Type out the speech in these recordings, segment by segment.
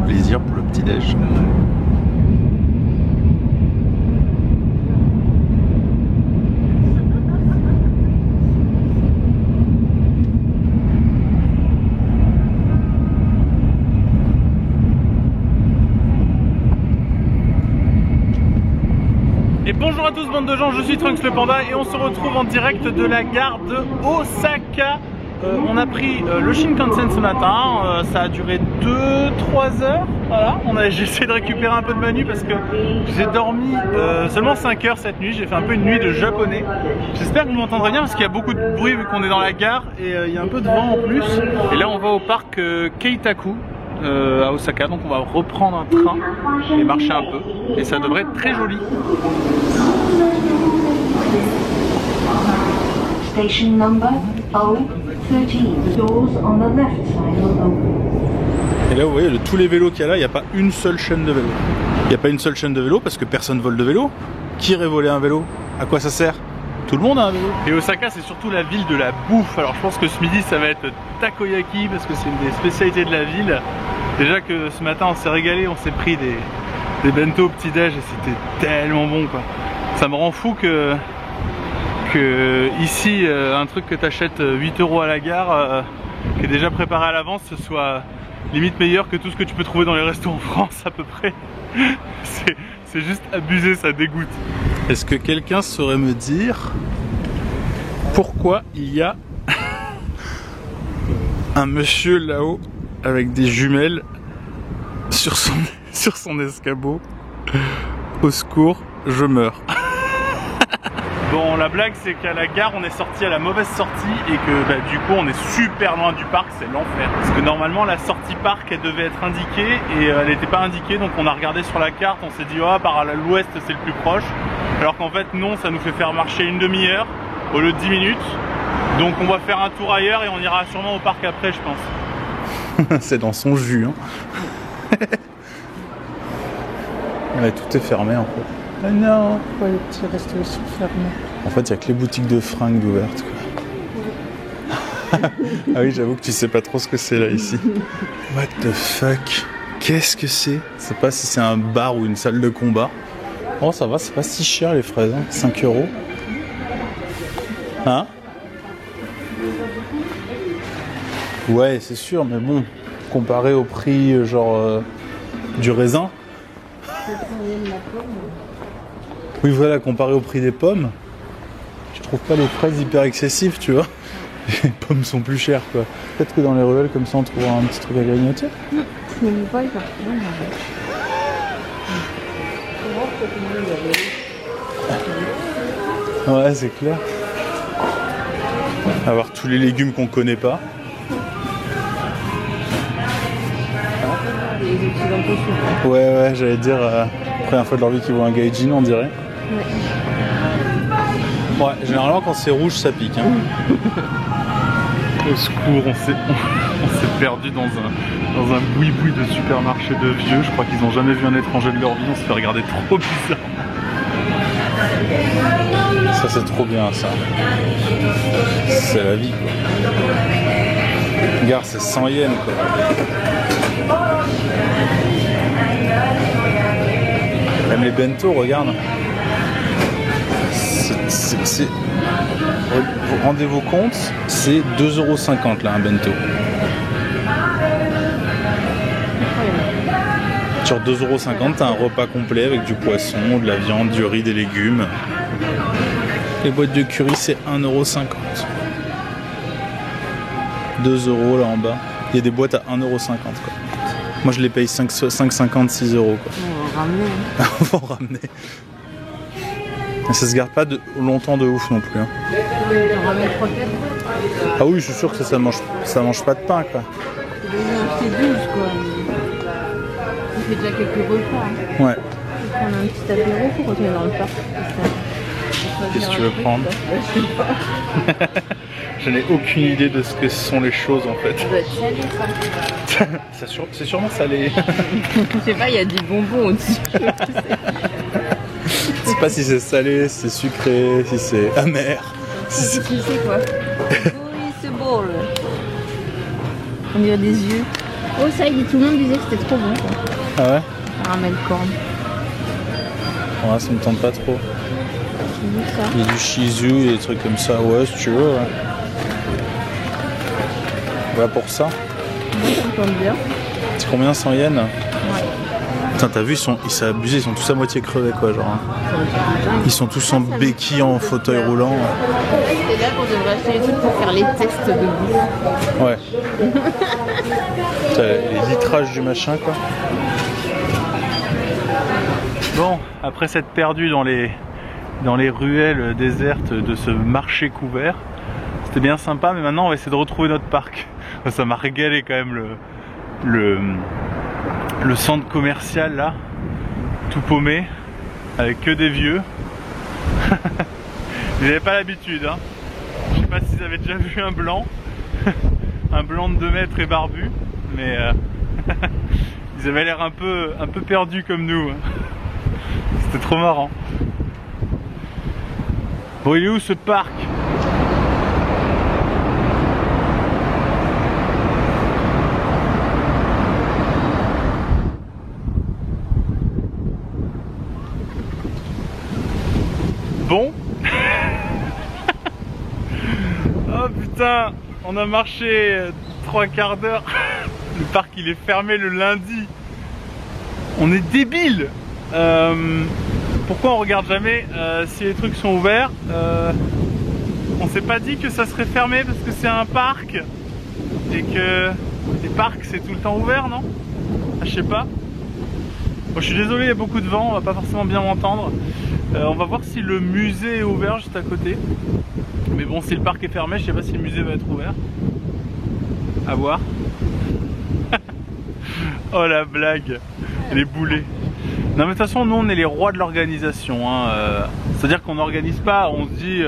plaisir pour le petit-déj. Et bonjour à tous bande de gens, je suis Trunks le Panda et on se retrouve en direct de la gare de Osaka. On a pris le Shinkansen ce matin, ça a duré 2-3 heures. Voilà, j'ai essayé de récupérer un peu de ma nuit parce que j'ai dormi seulement 5 heures cette nuit. J'ai fait un peu une nuit de japonais. J'espère que vous m'entendrez bien parce qu'il y a beaucoup de bruit vu qu'on est dans la gare et il y a un peu de vent en plus. Et là on va au parc Keitaku à Osaka, donc on va reprendre un train et marcher un peu et ça devrait être très joli. Station number O13. Doors on the left side will open. Et là vous voyez tous les vélos qu'il y a là, il n'y a pas une seule chaîne de vélo. Il n'y a pas une seule chaîne de vélo parce que personne vole de vélo. Qui irait voler un vélo? À quoi ça sert? Tout le monde a un vélo. Et Osaka c'est surtout la ville de la bouffe. Alors je pense que ce midi ça va être takoyaki parce que c'est une des spécialités de la ville. Déjà que ce matin on s'est régalé, on s'est pris des bento au petit-déj et c'était tellement bon quoi. Ça me rend fou que ici un truc que tu achètes 8 € à la gare qui est déjà préparé à l'avance ce soit limite meilleur que tout ce que tu peux trouver dans les restos en France à peu près. C'est juste abusé, ça dégoûte. Est-ce que quelqu'un saurait me dire pourquoi il y a un monsieur là-haut avec des jumelles sur son escabeau? Au secours, je meurs. Bon, la blague c'est qu'à la gare on est sorti à la mauvaise sortie et que du coup on est super loin du parc, c'est l'enfer. Parce que normalement la sortie parc elle devait être indiquée et elle n'était pas indiquée, donc on a regardé sur la carte, on s'est dit oh par l'ouest c'est le plus proche. Alors qu'en fait non, ça nous fait faire marcher une demi-heure au lieu de 10 minutes. Donc on va faire un tour ailleurs et on ira sûrement au parc après je pense. C'est dans son jus hein. Ouais, tout est fermé en fait. Ah non, pourquoi les petits restos sont fermés? En fait, il n'y a que les boutiques de fringues ouvertes. Ah oui, j'avoue que tu sais pas trop ce que c'est là ici. What the fuck? Qu'est-ce que c'est? Je sais pas si c'est un bar ou une salle de combat. Oh, ça va, c'est pas si cher les fraises, hein. 5 €. Hein? Ouais, c'est sûr, mais bon, comparé au prix genre du raisin. Oui voilà, comparé au prix des pommes, je trouve pas les fraises hyper excessives, tu vois. Les pommes sont plus chères quoi. Peut-être que dans les ruelles comme ça on trouvera un petit truc à grignoter. Ouais c'est clair. Avoir tous les légumes qu'on connaît pas. Ouais, j'allais dire, première fois de leur vie qu'ils voient un gaijin, on dirait. Ouais, généralement quand c'est rouge, ça pique. Hein. Au secours, on s'est perdu dans un boui-boui de supermarché de vieux. Je crois qu'ils n'ont jamais vu un étranger de leur vie, on se fait regarder trop bizarre. Ça c'est trop bien ça. C'est la vie quoi. Regarde, c'est 100 yens quoi. Même les bento, regarde. Rendez-vous compte, c'est 2,50 € là un bento. Sur 2,50 € t'as un repas complet avec du poisson, de la viande, du riz, des légumes. Les boîtes de curry c'est 1,50 €. 2 € là en bas. Il y a des boîtes à 1,50 € quoi. Moi je les paye 5,50 6 € quoi. On va ramener. On va en ramener. Ça se garde pas longtemps de ouf non plus. Hein. On ramène 3 têtes. Ah oui, je suis sûr que ça mange pas de pain quoi. C'est 12 quoi. On fait déjà quelques repas. Hein. Ouais. On va prendre un petit apéro pour retourner dans le parc. Qu'est-ce que tu veux prendre? Je n'ai aucune idée de ce que sont les choses en fait. Ça doit être salé ça. C'est sûrement salé. Je sais pas, il y a des bonbons au-dessus. Je sais pas si c'est salé, si c'est sucré, si c'est amer. Si c'est quoi? Oui, c'est beau là. On dirait des yeux. Oh ça y est, tout le monde disait que c'était trop bon quoi. Ah ouais? Caramel corn. Ouais, ça me tente pas trop. J'ai vu ça. Il y a du shizu et des trucs comme ça. Ouais, si tu veux, ouais. Voilà pour ça. Moi ça me tente bien. C'est combien, 100 yens? Ouais. Putain, t'as vu, ils sont abusés, ils sont tous à moitié crevés quoi, genre. Ils sont tous en béquille, en fauteuil roulant. C'est là qu'on devrait acheter les trucs pour faire les tests de bouffe. Ouais. T'as les litrages du machin quoi. Bon, après s'être perdu dans les ruelles désertes de ce marché couvert, c'était bien sympa, mais maintenant on va essayer de retrouver notre parc. Ça m'a régalé quand même le centre commercial là, tout paumé, avec que des vieux. Ils n'avaient pas l'habitude, hein. Je sais pas s'ils avaient déjà vu un blanc, un blanc de 2 mètres et barbu, mais ils avaient l'air un peu perdus comme nous. C'était trop marrant. Bon, il est où ce parc? Bon. Oh putain, on a marché 3 quarts d'heure. Le parc il est fermé le lundi. On est débiles. Pourquoi on regarde jamais si les trucs sont ouverts? On s'est pas dit que ça serait fermé parce que c'est un parc et que les parcs c'est tout le temps ouvert, non? Je sais pas. Bon, je suis désolé, il y a beaucoup de vent, on va pas forcément bien m'entendre. On va voir si le musée est ouvert juste à côté. Mais bon, si le parc est fermé, je sais pas si le musée va être ouvert. À voir. Oh la blague, les boulets. Non mais de toute façon, nous on est les rois de l'organisation. Hein. C'est-à-dire qu'on n'organise pas, on se dit,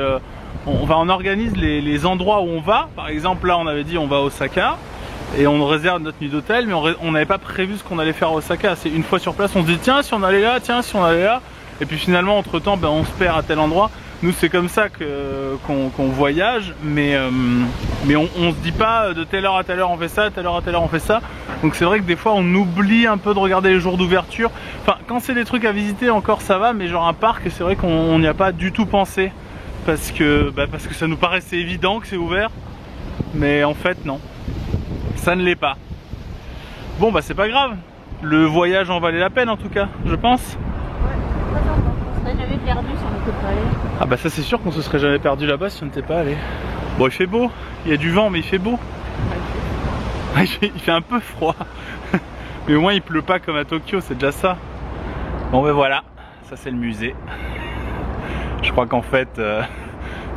on organise les endroits où on va. Par exemple, là on avait dit on va à Osaka. Et on réserve notre nuit d'hôtel, mais on n'avait pas prévu ce qu'on allait faire à Osaka. C'est une fois sur place, on se dit tiens si on allait là, tiens si on allait là. Et puis finalement entre temps ben, on se perd à tel endroit. Nous c'est comme ça qu'on voyage, mais on se dit pas de telle heure à telle heure on fait ça, telle heure à telle heure on fait ça. Donc c'est vrai que des fois on oublie un peu de regarder les jours d'ouverture. Enfin quand c'est des trucs à visiter encore ça va, mais genre un parc c'est vrai qu'on n'y a pas du tout pensé. Parce que ça nous paraissait évident que c'est ouvert. Mais en fait non, ça ne l'est pas. Bon bah c'est pas grave, le voyage en valait la peine en tout cas, je pense. On serait jamais perdu si on n'était pas allé. Ah bah ça c'est sûr qu'on se serait jamais perdu là-bas si on n'était pas allé. Bon il fait beau, il y a du vent mais il fait beau. Il fait un peu froid. Mais au moins il pleut pas comme à Tokyo, c'est déjà ça. Bon ben voilà, ça c'est le musée. Je crois qu'en fait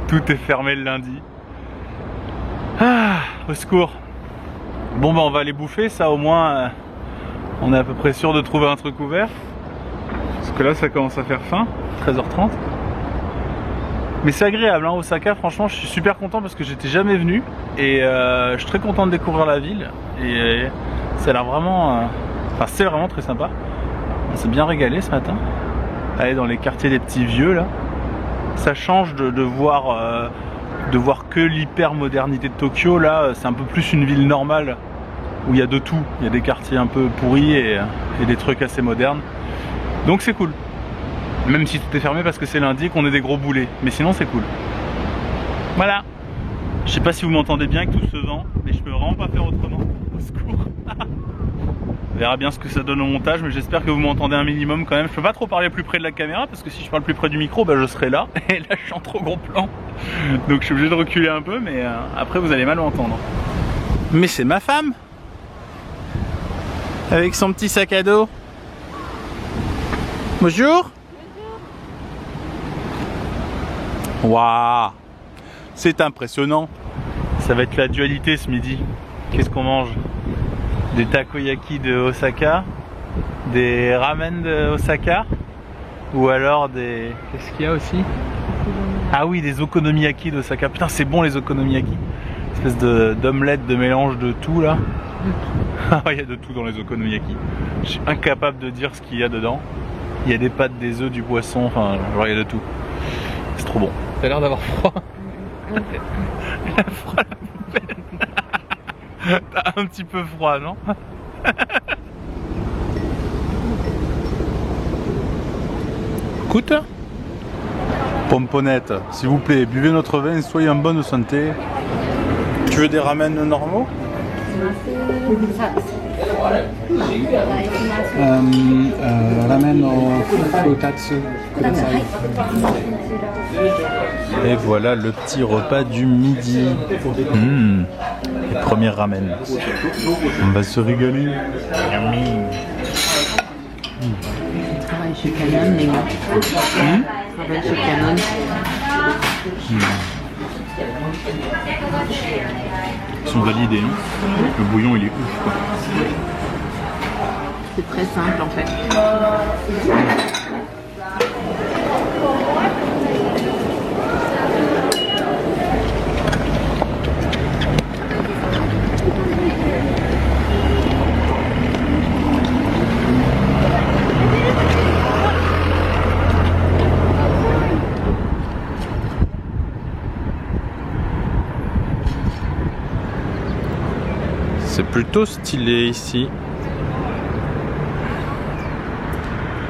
tout est fermé le lundi. Ah, au secours. Bon bah on va aller bouffer, ça au moins on est à peu près sûr de trouver un truc ouvert. Parce que là ça commence à faire faim, 13h30. Mais c'est agréable, hein, Osaka, franchement je suis super content parce que j'étais jamais venu. Et je suis très content de découvrir la ville. Et ça a l'air vraiment... Enfin c'est vraiment très sympa. On s'est bien régalé ce matin. Aller dans les quartiers des petits vieux là. Ça change de voir que l'hyper modernité de Tokyo. Là c'est un peu plus une ville normale où il y a de tout. Il y a des quartiers un peu pourris et des trucs assez modernes. Donc c'est cool. Même si tout est fermé parce que c'est lundi qu'on est des gros boulets. Mais sinon c'est cool. Voilà. Je sais pas si vous m'entendez bien avec tout ce vent, mais je peux vraiment pas faire autrement. Au secours. On verra bien ce que ça donne au montage, mais j'espère que vous m'entendez un minimum quand même. Je peux pas trop parler plus près de la caméra parce que si je parle plus près du micro, bah, je serai là. Et là je suis en trop gros plan. Donc je suis obligé de reculer un peu, mais après vous allez mal m'entendre. Mais c'est ma femme avec son petit sac à dos. Bonjour. Waouh, c'est impressionnant. Ça va être la dualité ce midi. Qu'est-ce qu'on mange? Des takoyaki de Osaka, des ramen de Osaka, ou alors des... Qu'est-ce qu'il y a aussi? Ah oui, des okonomiyaki d'Osaka. Putain, c'est bon les okonomiyaki. Espèce d'omelette de mélange de tout là. Il y a de tout dans les okonomiyaki. Je suis incapable de dire ce qu'il y a dedans. Il y a des pâtes, des œufs, du poisson, enfin, genre il y a de tout. C'est trop bon. T'as l'air d'avoir froid. Elle a froid la poubelle. T'as un petit peu froid, non? t'écoute. Pomponnette, s'il vous plaît, buvez notre vin, soyez en bonne santé. Tu veux des ramen normaux? Ramen au futatsu. Et voilà le petit repas du midi. Les premiers ramen. On va se régaler. Travaille chez Canon, les gars. Travaille chez Canon. Ils sont validés. Hein. Le bouillon il est ouf quoi. C'est très simple en fait. C'est plutôt stylé ici.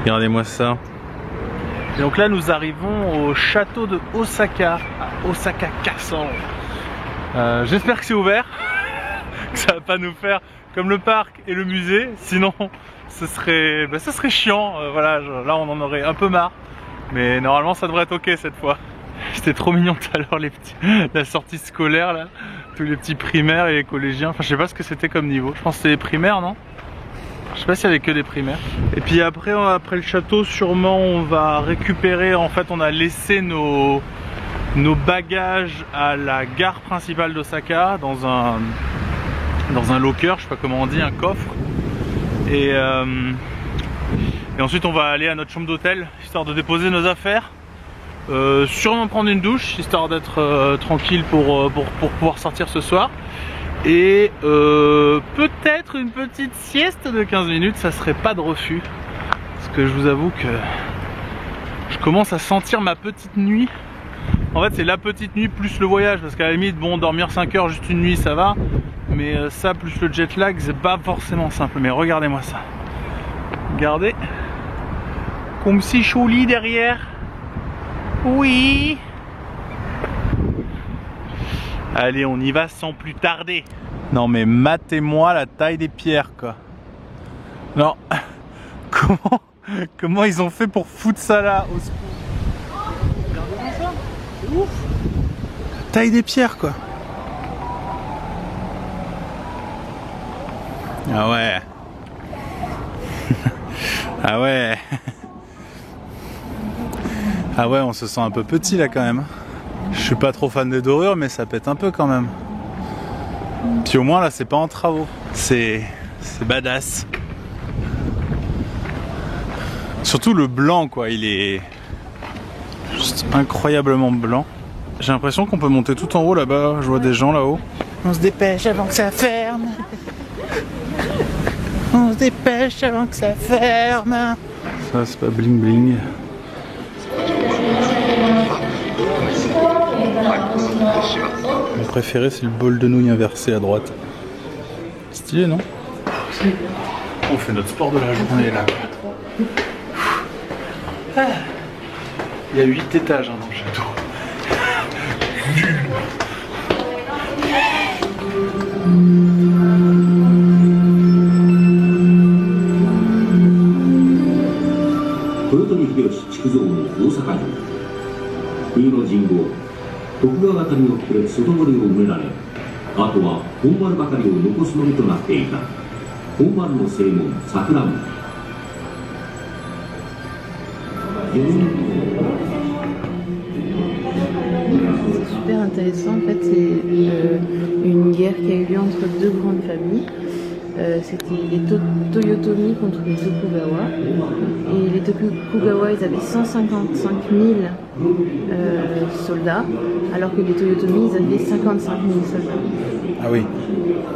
Regardez-moi ça. Et donc là nous arrivons au château de Osaka, à Osaka Castle. J'espère que c'est ouvert, que ça va pas nous faire comme le parc et le musée, sinon ce serait chiant. Voilà, là on en aurait un peu marre, mais normalement ça devrait être ok cette fois. C'était trop mignon tout à l'heure la sortie scolaire là, tous les petits primaires et les collégiens. Enfin je sais pas ce que c'était comme niveau, je pense que c'était les primaires non? Je sais pas s'il y avait que des primaires. Et puis après le château sûrement on va récupérer, en fait on a laissé nos bagages à la gare principale d'Osaka dans un locker, je sais pas comment on dit, un coffre. Et ensuite on va aller à notre chambre d'hôtel histoire de déposer nos affaires. Sûrement prendre une douche histoire d'être tranquille pour pouvoir sortir ce soir. Et peut-être une petite sieste de 15 minutes, ça serait pas de refus. Parce que je vous avoue que je commence à sentir ma petite nuit. En fait c'est la petite nuit plus le voyage, parce qu'à la limite bon dormir 5 heures juste une nuit ça va. Mais ça plus le jet lag c'est pas forcément simple. Mais regardez-moi ça. Regardez. Comme si joli derrière. Oui. Allez, on y va sans plus tarder. Non mais matez-moi la taille des pierres quoi. Non. Comment ils ont fait pour foutre ça là au secours? Regardez-moi ça. C'est ouf. La taille des pierres quoi. Ah ouais. Ah ouais. Ah ouais, on se sent un peu petit là quand même. Je suis pas trop fan des dorures, mais ça pète un peu quand même. Puis au moins là, c'est pas en travaux. C'est badass. Surtout le blanc quoi, il est juste incroyablement blanc. J'ai l'impression qu'on peut monter tout en haut là-bas. Je vois des gens là-haut. On se dépêche avant que ça ferme. On se dépêche avant que ça ferme. Ça c'est pas bling bling. Mon préféré c'est le bol de nouilles inversé à droite. Stylé non? On fait notre sport de la journée là. Il y a 8 étages dans le château. Nul. Super intéressant en fait, c'est une guerre qui a eu lieu entre deux grandes familles. C'était les Toyotomi contre les Tokugawa. Et les Tokugawa ils avaient 155 000 soldats, alors que les Toyotomi ils avaient 55 000 soldats. Ah oui.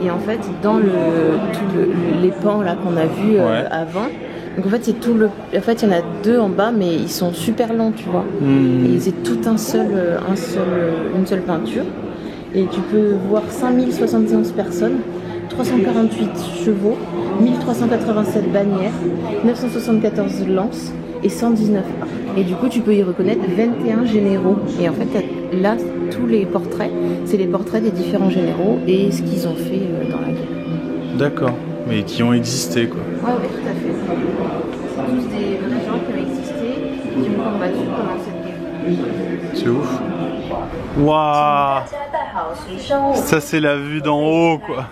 Et en fait dans les pans là qu'on a vu avant, donc en fait c'est tout le. En fait il y en a deux en bas mais ils sont super lents tu vois. Et c'est tout une seule peinture. Et tu peux voir 5071 personnes, 348 chevaux, 1387 bannières, 974 lances et 119A. Et du coup, tu peux y reconnaître 21 généraux. Et en fait, là, tous les portraits, c'est les portraits des différents généraux et ce qu'ils ont fait dans la guerre. D'accord, mais qui ont existé quoi. Ouais, tout à fait. C'est tous des vrais gens qui ont existé, qui ont combattu pendant cette guerre. C'est ouf. Waouh! Ça c'est la vue d'en haut quoi.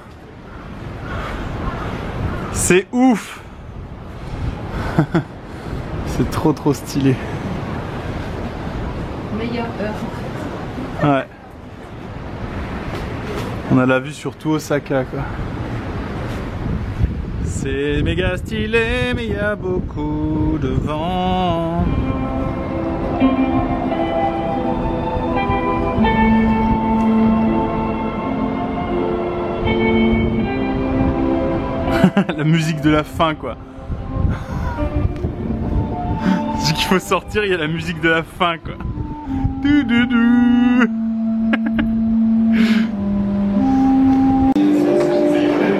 C'est ouf. C'est trop stylé. Meilleure heure en fait. Ouais. On a la vue sur tout Osaka quoi. C'est méga stylé mais il y a beaucoup de vent. La musique de la fin quoi. Dès qu'il faut sortir, il y a la musique de la fin quoi.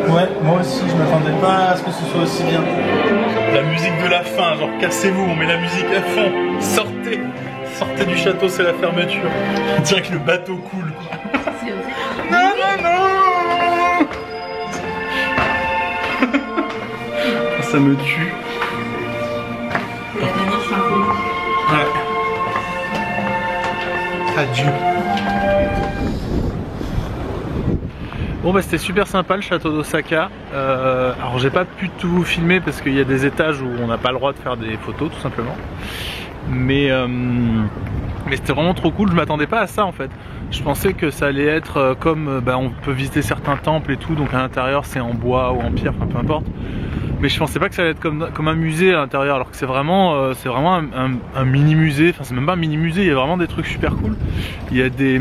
Ouais, moi aussi je m'attendais pas à ce que ce soit aussi bien. La musique de la fin, genre cassez-vous, on met la musique à fond. Sortez, sortez du château, c'est la fermeture. On dirait que le bateau coule quoi. C'est vrai. Non. Ça me tue. C'est la dernière chanson. Ouais. Adieu. Bon bah c'était super sympa le château d'Osaka. Alors j'ai pas pu tout filmer parce qu'il y a des étages où on n'a pas le droit de faire des photos tout simplement. Mais c'était vraiment trop cool, je m'attendais pas à ça en fait. Je pensais que ça allait être comme on peut visiter certains temples et tout, donc à l'intérieur c'est en bois ou en pierre, enfin peu importe. Mais je pensais pas que ça allait être comme un musée à l'intérieur, alors que c'est vraiment un mini musée, enfin c'est même pas un mini musée, il y a vraiment des trucs super cool. Il y a des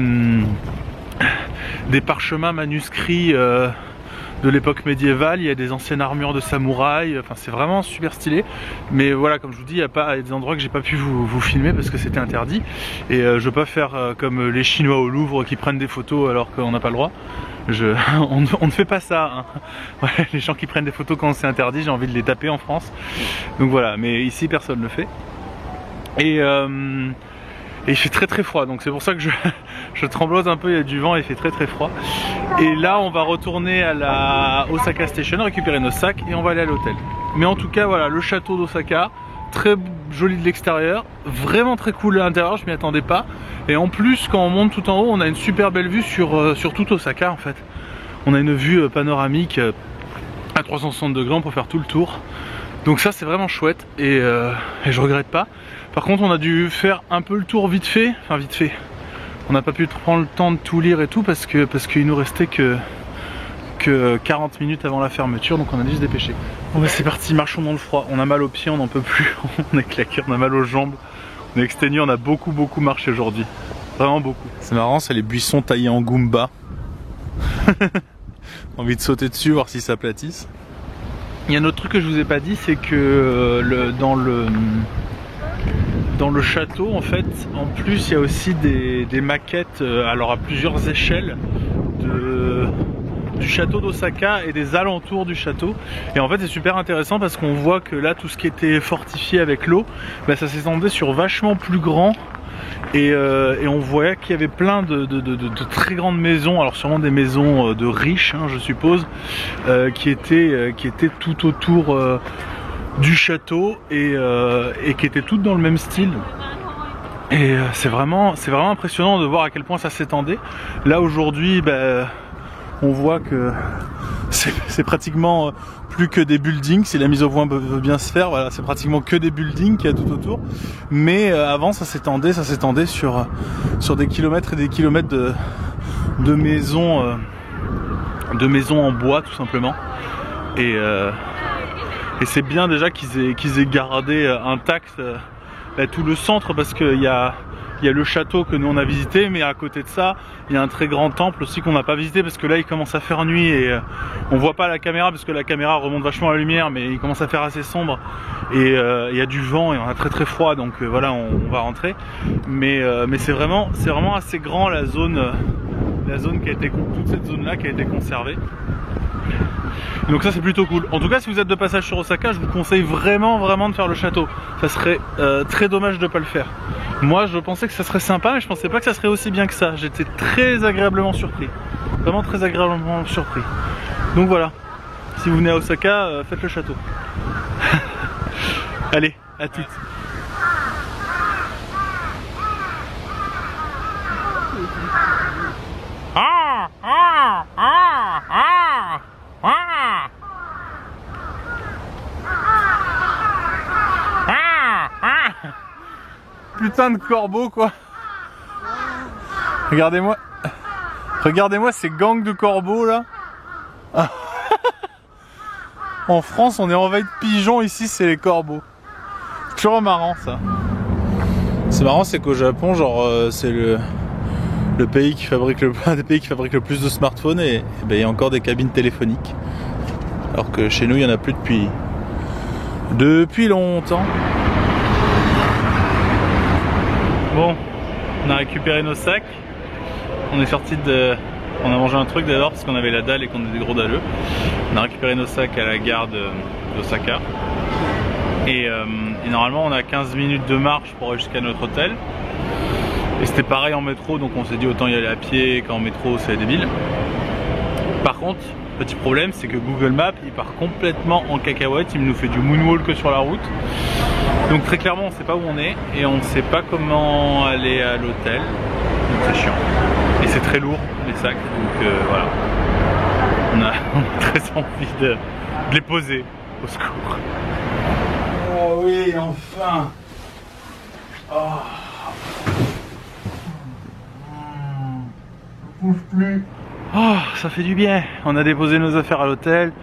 parchemins manuscrits de l'époque médiévale, il y a des anciennes armures de samouraïs, enfin c'est vraiment super stylé. Mais voilà, comme je vous dis, il y a des endroits que j'ai pas pu vous filmer parce que c'était interdit. Et je veux pas faire comme les Chinois au Louvre qui prennent des photos alors qu'on n'a pas le droit. On ne fait pas ça hein. Ouais, les gens qui prennent des photos quand c'est interdit, j'ai envie de les taper en France. Donc voilà, mais ici personne ne le fait. Et il fait très froid, donc c'est pour ça que je tremblote un peu, il y a du vent et il fait très froid. Et là on va retourner à la Osaka Station, récupérer nos sacs et on va aller à l'hôtel. Mais en tout cas voilà, le château d'Osaka, très joli de l'extérieur, vraiment très cool à l'intérieur, je m'y attendais pas. Et en plus quand on monte tout en haut, on a une super belle vue sur tout Osaka en fait. On a une vue panoramique à 360 degrés, on peut faire tout le tour. Donc ça c'est vraiment chouette et je regrette pas. Par contre on a dû faire un peu le tour vite fait, enfin vite fait. On n'a pas pu prendre le temps de tout lire et tout parce qu'il nous restait que 40 minutes avant la fermeture, donc on a dû se dépêcher. Bon bah c'est parti, marchons dans le froid, on a mal aux pieds, on n'en peut plus, on est claqué, on a mal aux jambes, on est exténué, on a beaucoup marché aujourd'hui. Vraiment beaucoup. C'est marrant, c'est les buissons taillés en Goomba. Envie de sauter dessus, voir si ça platisse. Il y a un autre truc que je vous ai pas dit, c'est que dans le château en fait, en plus il y a aussi des maquettes, alors à plusieurs échelles du château d'Osaka et des alentours du château. Et en fait c'est super intéressant parce qu'on voit que là tout ce qui était fortifié avec l'eau, ça s'étendait sur vachement plus grand. Et on voyait qu'il y avait plein de très grandes maisons, alors sûrement des maisons de riches je suppose, qui étaient tout autour du château et qui étaient toutes dans le même style. Et c'est vraiment impressionnant de voir à quel point ça s'étendait. Là aujourd'hui on voit que c'est pratiquement plus que des buildings, si la mise au point veut bien se faire, voilà, c'est pratiquement que des buildings qu'il y a tout autour. Mais avant ça s'étendait sur des kilomètres et des kilomètres de maisons en bois tout simplement. Et c'est bien déjà qu'ils aient gardé intact tout le centre, parce qu'il y a le château que nous on a visité, mais à côté de ça il y a un très grand temple aussi qu'on n'a pas visité parce que là il commence à faire nuit et on voit pas la caméra parce que la caméra remonte vachement la lumière, mais il commence à faire assez sombre et il y a du vent et on a très froid, donc voilà, on va rentrer. Mais c'est vraiment assez grand la zone qui a été, toute cette zone là qui a été conservée. Donc ça c'est plutôt cool. En tout cas si vous êtes de passage sur Osaka, je vous conseille vraiment de faire le château. Ça serait très dommage de ne pas le faire. Moi je pensais que ça serait sympa, mais je pensais pas que ça serait aussi bien que ça. J'étais très agréablement surpris. Vraiment très agréablement surpris. Donc voilà, si vous venez à Osaka, faites le château. Allez, à toutes. Putain de corbeau quoi. Regardez-moi. Regardez-moi ces gangs de corbeaux là. En France on est envahi de pigeons, ici c'est les corbeaux. Toujours marrant ça. C'est marrant, c'est qu'au Japon genre c'est le pays qui fabrique un des pays qui fabrique le plus de smartphones et ben, il y a encore des cabines téléphoniques. Alors que chez nous il n'y en a plus depuis longtemps. Bon, on a récupéré nos sacs. On est sorti de... On a mangé un truc d'abord parce qu'on avait la dalle et qu'on est des gros dalleux. On a récupéré nos sacs à la gare d'Osaka. Et normalement on a 15 minutes de marche pour aller jusqu'à notre hôtel. Et c'était pareil en métro, donc on s'est dit autant y aller à pied qu'en métro, c'est débile. Par contre, petit problème, c'est que Google Maps il part complètement en cacahuète, il nous fait du moonwalk sur la route. Donc très clairement on sait pas où on est et on sait pas comment aller à l'hôtel. Donc c'est chiant. Et c'est très lourd les sacs, donc voilà. On a très envie de les poser au secours. Oh oui, enfin. Oh. Plus. Oh, ça fait du bien. On a déposé nos affaires à l'hôtel.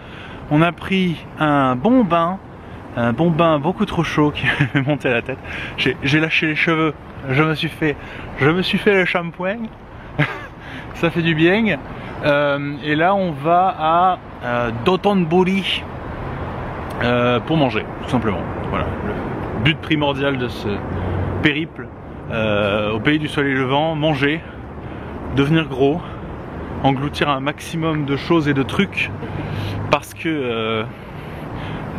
On a pris un bon bain beaucoup trop chaud qui m'est monté à la tête. J'ai lâché les cheveux. Je me suis fait le shampoing. Ça fait du bien. Et là, on va à Dotonbori pour manger, tout simplement. Voilà, le but primordial de ce périple au pays du soleil levant, manger. Devenir gros, engloutir un maximum de choses et de trucs parce que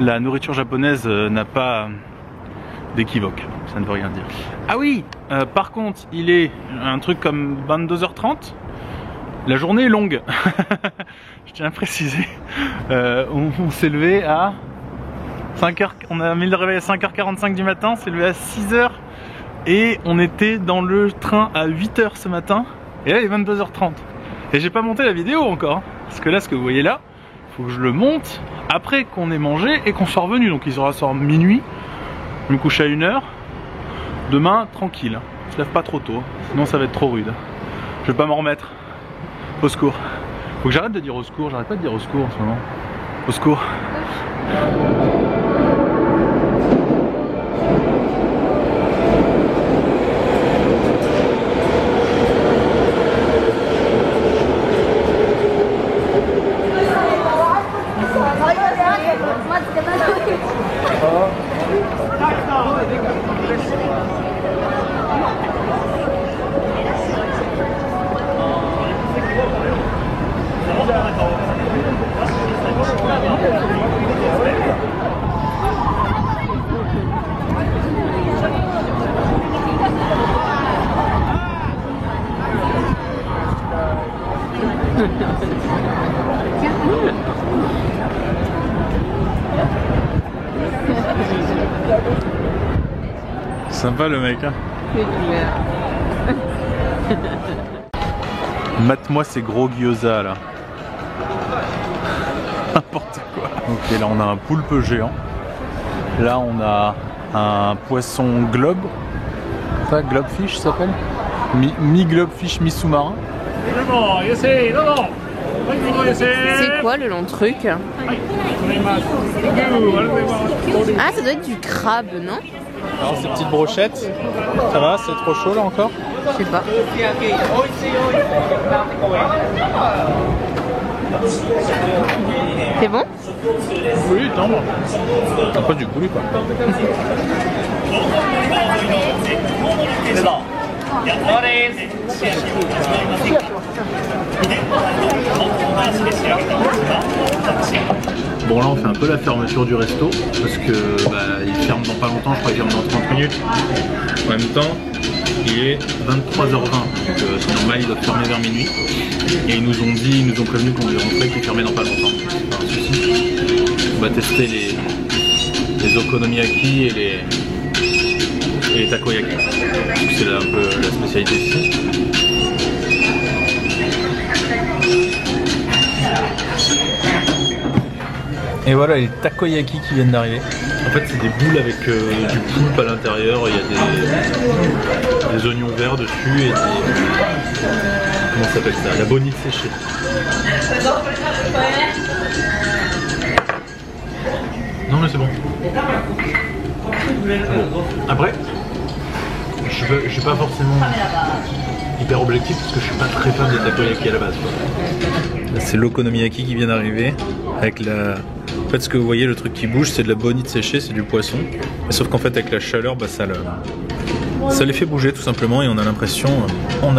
la nourriture japonaise n'a pas d'équivoque, ça ne veut rien dire. Ah oui, par contre il est un truc comme 22h30, la journée est longue. Je tiens à préciser, on s'est levé à 5h, on a mis le réveil à 5h45 du matin, on s'est levé à 6h et on était dans le train à 8h ce matin. Et là il est 22h30 et j'ai pas monté la vidéo encore parce que là ce que vous voyez là, faut que je le monte après qu'on ait mangé et qu'on soit revenu. Donc il sera sort minuit, je me couche à 1h. Demain tranquille, je lève pas trop tôt sinon ça va être trop rude. Je vais pas m'en remettre. Au secours. Faut que j'arrête de dire au secours, j'arrête pas de dire au secours en ce moment. Au secours. Sympa le mec hein. Mate-moi ces gros gyoza là. N'importe quoi. Ok, là on a un poulpe géant. Là on a un poisson globe. Ça, globefish ça s'appelle. Mi-globefish, mi-sous-marin. C'est quoi le long truc? Ah, ça doit être du crabe, non? Alors ces petites brochettes, ça va, c'est trop chaud là encore? Je sais pas. C'est bon? Oui, tendre. T'as pas du coulis quoi. fait un peu la fermeture du resto parce que il ferme dans pas longtemps, je crois qu'il ferme dans 30 minutes. En même temps, il est 23h20, donc c'est normal, ils doivent fermer vers minuit. Et ils nous ont prévenu qu'on devait rentrer, qu'ils fermaient dans pas longtemps. C'est pas un souci. On va tester les okonomiyaki et les takoyaki. C'est un peu la spécialité ici. Et voilà les takoyaki qui viennent d'arriver. En fait c'est des boules avec du poulpe à l'intérieur, il y a des oignons verts dessus et des... comment ça s'appelle ça? La bonite séchée. Non mais c'est bon. Bon. Après, je suis pas forcément hyper objectif parce que je suis pas très fan des takoyaki à la base. C'est l'okonomiyaki qui vient d'arriver avec la... En fait ce que vous voyez, le truc qui bouge c'est de la bonite séchée, c'est du poisson. Et sauf qu'en fait avec la chaleur, ça les fait bouger tout simplement et on a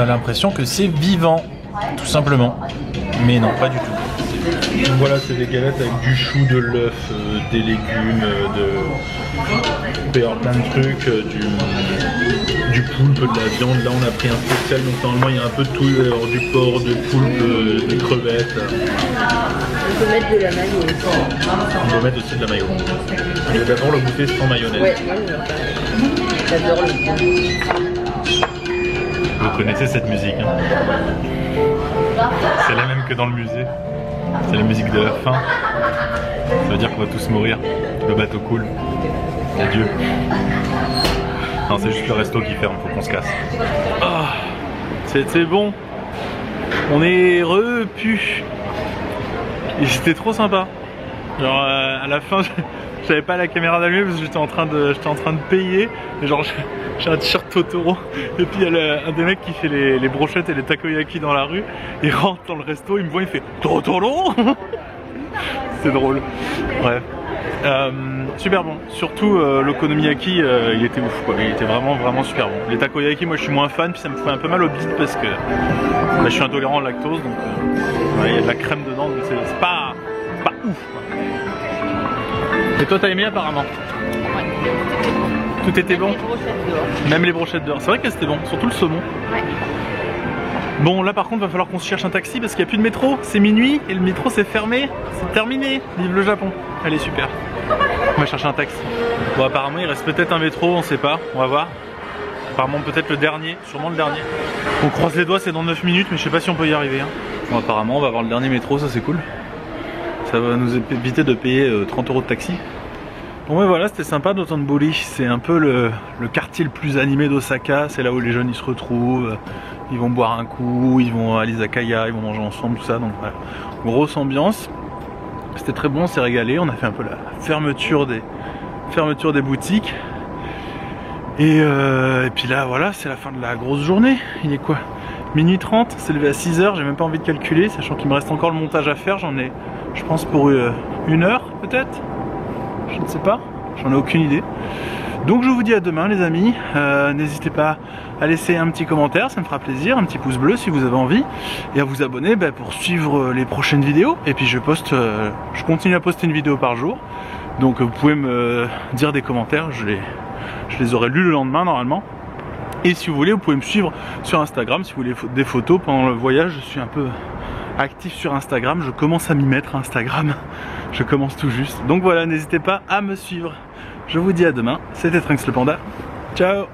l'impression que c'est vivant, tout simplement. Mais non, pas du tout. Donc voilà, c'est des galettes avec du chou, de l'œuf, des légumes, plein de trucs, du poulpe, de la viande. Là on a pris un spécial, donc normalement il y a un peu de tout, alors, du porc, du poulpe, des crevettes. On peut mettre de la mayonnaise. On peut mettre aussi de la mayonnaise. Je vais d'abord le goûter sans mayonnaise. Ouais, moi j'adore le. Vous connaissez cette musique, hein? C'est la même que dans le musée. C'est la musique de la fin. Ça veut dire qu'on va tous mourir. Le bateau coule. Adieu. Non, c'est juste le resto qui ferme, faut qu'on se casse. Oh, c'était bon. On est repu. Et c'était trop sympa. Genre à la fin, j'avais pas la caméra d'allumer parce que j'étais en train de payer. Et genre j'ai un t-shirt Totoro. Et puis il y a un des mecs qui fait les brochettes et les takoyaki dans la rue. Il rentre dans le resto, il me voit, il fait Totoro. C'est drôle. Bref. Super bon. Surtout l'okonomiyaki, il était ouf quoi. Il était vraiment super bon. Les takoyaki, moi je suis moins fan, puis ça me fait un peu mal au bide parce que je suis intolérant au lactose, donc il y a de la crème dedans, donc c'est pas ouf quoi. Et toi t'as aimé apparemment? Ouais. Tout était bon? Les brochettes dehors. Même les brochettes dehors. C'est vrai que c'était bon, surtout le saumon. Ouais. Bon là par contre va falloir qu'on se cherche un taxi parce qu'il n'y a plus de métro, c'est minuit et le métro c'est fermé, c'est terminé, vive le Japon. Allez super, on va chercher un taxi. Bon apparemment il reste peut-être un métro, on sait pas, on va voir. Apparemment peut-être le dernier, sûrement le dernier. On croise les doigts, c'est dans 9 minutes mais je sais pas si on peut y arriver. Hein. Bon apparemment on va avoir le dernier métro, ça c'est cool. Ça va nous éviter de payer 30 € de taxi. Bon mais voilà, c'était sympa d'Otonbori, c'est un peu le quartier le plus animé d'Osaka, c'est là où les jeunes ils se retrouvent, ils vont boire un coup, ils vont à l'izakaya, ils vont manger ensemble, tout ça, donc voilà, grosse ambiance. C'était très bon, on s'est régalé, on a fait un peu la fermeture des boutiques. Et puis là voilà, c'est la fin de la grosse journée, il est quoi? Minuit 30, c'est levé à 6 h, j'ai même pas envie de calculer, sachant qu'il me reste encore le montage à faire, j'en ai je pense pour 1 heure peut-être. Je ne sais pas, j'en ai aucune idée. Donc je vous dis à demain les amis, n'hésitez pas à laisser un petit commentaire, ça me fera plaisir, un petit pouce bleu si vous avez envie, et à vous abonner pour suivre les prochaines vidéos. Et puis je continue à poster une vidéo par jour, donc vous pouvez me dire des commentaires, je les aurai lus le lendemain normalement. Et si vous voulez, vous pouvez me suivre sur Instagram, si vous voulez des photos pendant le voyage, je suis un peu actif sur Instagram, je commence à m'y mettre à Instagram, je commence tout juste. Donc voilà, n'hésitez pas à me suivre. Je vous dis à demain, c'était Trunks le Panda, ciao.